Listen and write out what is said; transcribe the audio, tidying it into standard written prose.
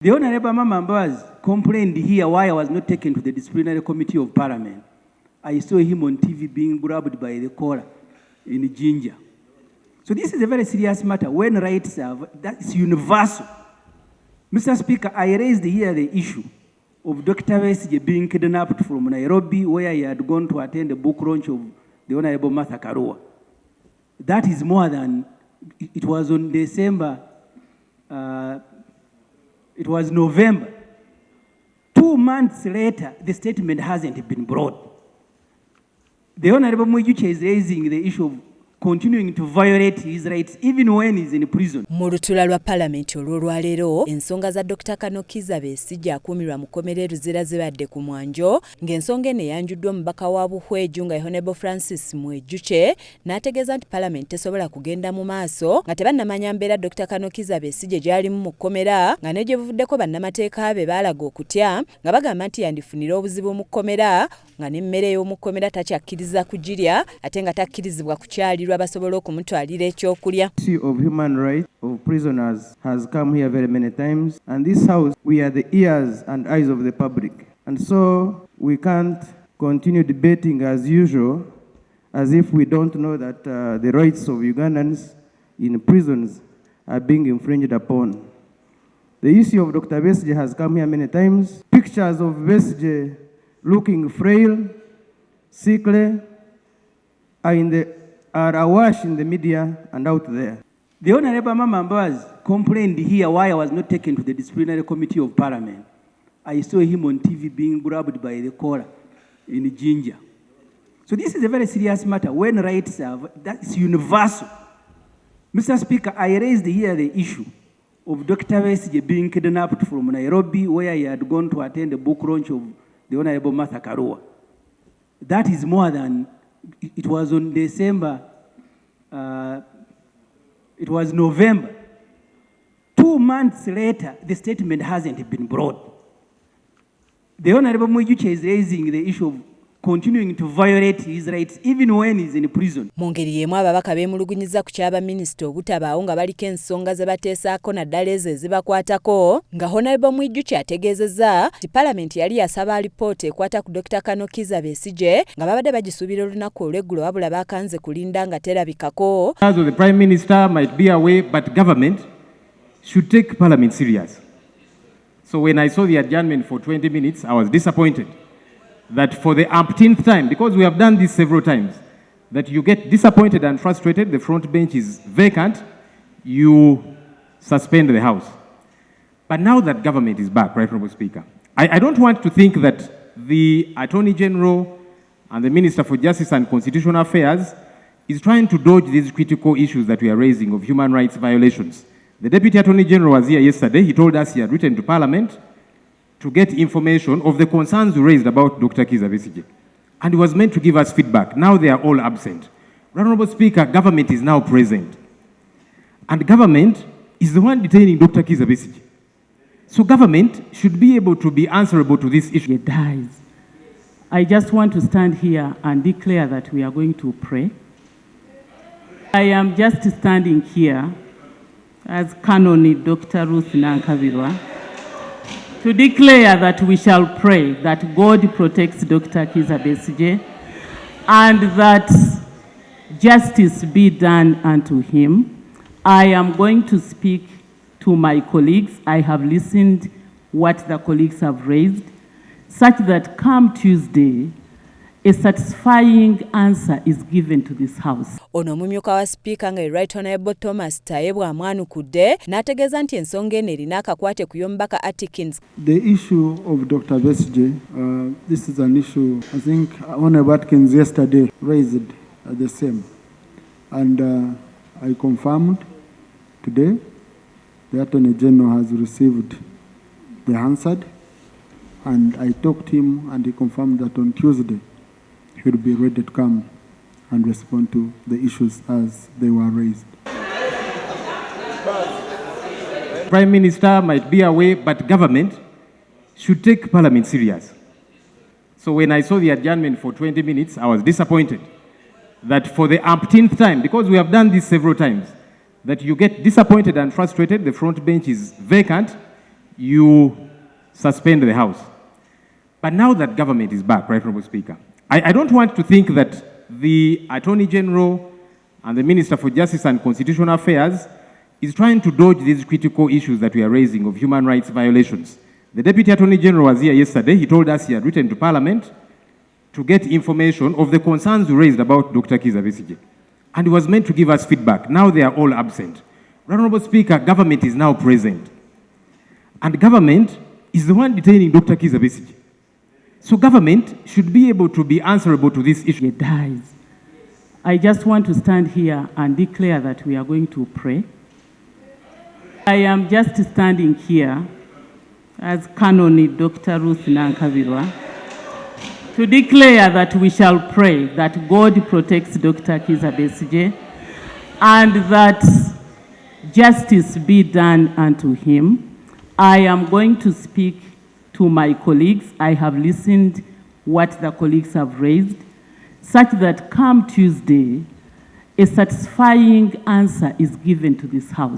The Honourable members complained here why I was not taken to the disciplinary committee of Parliament. I saw him on TV being grabbed by the collar in Ginger. So this is a very serious matter. When rights are, that's universal. Mr. Speaker, I raised here the issue of Dr. Besigye being kidnapped from Nairobi, where he had gone to attend the book launch of the Honourable Martha Karua. That is more than, it was on December, it was November. 2 months later, the statement hasn't been brought. The Honourable Mwijuche is raising the issue of continuing to violate his rights even when he's in prison. Mu lutula lwa Parliament olw'olwaleero ensonga za Dr. Kanokiza Besigye akuumirwa mu Kkomera Luzira zibadde ku mwanjo ng'ensonga eno eyanjuddwa omubaka wa Buhweju nga Honourable Francis Mwijuche n'ategeeza nti Parliament tesobola kugenda mu maaso nga tebannamanya mbeera Dr. Kanokiza Besigye gy'alimu mu Kkomera nga ne gye buvuddeko bannamateeka be baalaga okutya nga bagamba nti yandifunira obuzibu mu Kkomera nga n'emmere y'omu Kkomera takyakkiriza kugirya ate nga takkirizibwa kukyalirwa basobola okumutwalira ekyokulya. The issue of human rights of prisoners has come here very many times, and this house, we are the ears and eyes of the public, and so we can't continue debating as usual as if we don't know that the rights of Ugandans in prisons are being infringed upon. The issue of Dr. Besigye has come here many times. Pictures of Besigye looking frail, sickly, are awash in the media and out there. The Honourable members complained here why I was not taken to the disciplinary committee of Parliament. I saw him on TV being grabbed by the collar in Ginger. So this is a very serious matter. When rights are, that's universal. Mr. Speaker, I raised here the issue of Dr. Besigye being kidnapped from Nairobi, where he had gone to attend the book launch of the Honourable Martha Karua. That is more than, it was on December, it was November. 2 months later, the statement hasn't been brought. The Honourable Mwijuche is raising the issue of continuing to violate his rights even when he's in prison. Mu ngeri y'emu ababaka beemulugunyiza ku kyaba minisita obutabaawo nga baliko ensonga ze bateesaako naddala ezo ezibakwatako nga Honourable Mwijuche ategeezezza nti Parliament yali yasaba alipoota ekwata ku Dr. Kanokiza Besigye nga babadde bagisuubira olunaku olw'eggulo wabula baakanze kulinda nga terabikako. The Prime Minister might be away, but government should take Parliament serious. So when I saw the adjournment for 20 minutes, I was disappointed that for the umpteenth time, because we have done this several times, that you get disappointed and frustrated, the front bench is vacant, you suspend the House. But now that government is back, Right Honourable Speaker, I don't want to think that the Attorney General and the Minister for Justice and Constitutional Affairs is trying to dodge these critical issues that we are raising of human rights violations. The Deputy Attorney General was here yesterday. He told us he had written to Parliament to get information of the concerns we raised about Dr. Kiza Besigye. And he was meant to give us feedback. Now they are all absent. Honourable Speaker, government is now present. And government is the one detaining Dr. Kiza Besigye. So government should be able to be answerable to this issue. He dies. I just want to stand here and declare that we are going to pray. I am just standing here as Canon Dr. Ruth Nankabirwa to declare that we shall pray that God protects Dr. Kiza Besigye and that justice be done unto him. I am going to speak to my colleagues. I have listened what the colleagues have raised, such that come Tuesday, a satisfying answer is given to this House. Ono omumyuka wa Speaker nga Right Honourable Thomas Tayebwa amwanukudde n'ategeeza nti ensonga eno erina akakwate ku y'omubaka Atkins. The issue of Dr. Besigye, this is an issue I think Honourable Atkins yesterday raised the same. And I confirmed today the Attorney General has received the answer, and I talked to him and he confirmed that on Tuesday he will be ready to come and respond to the issues as they were raised. Prime Minister might be away, but government should take Parliament serious. So when I saw the adjournment for 20 minutes, I was disappointed that for the umpteenth time, because we have done this several times, that you get disappointed and frustrated, the front bench is vacant, you suspend the House. But now that government is back, Right Honourable Speaker, I don't want to think that the Attorney General and the Minister for Justice and Constitutional Affairs is trying to dodge these critical issues that we are raising of human rights violations. The Deputy Attorney General was here yesterday. He told us he had written to Parliament to get information of the concerns we raised about Dr. Kizza Besigye. And he was meant to give us feedback. Now they are all absent. Right Honourable Speaker, government is now present. And government is the one detaining Dr. Kizza Besigye. So government should be able to be answerable to this issue. He dies. I just want to stand here and declare that we are going to pray. I am just standing here as Canon Dr. Ruth Nankabirwa to declare that we shall pray that God protects Dr. Kizza Besigye and that justice be done unto him. I am going to speak to my colleagues. I have listened what the colleagues have raised, such that come Tuesday, a satisfying answer is given to this House.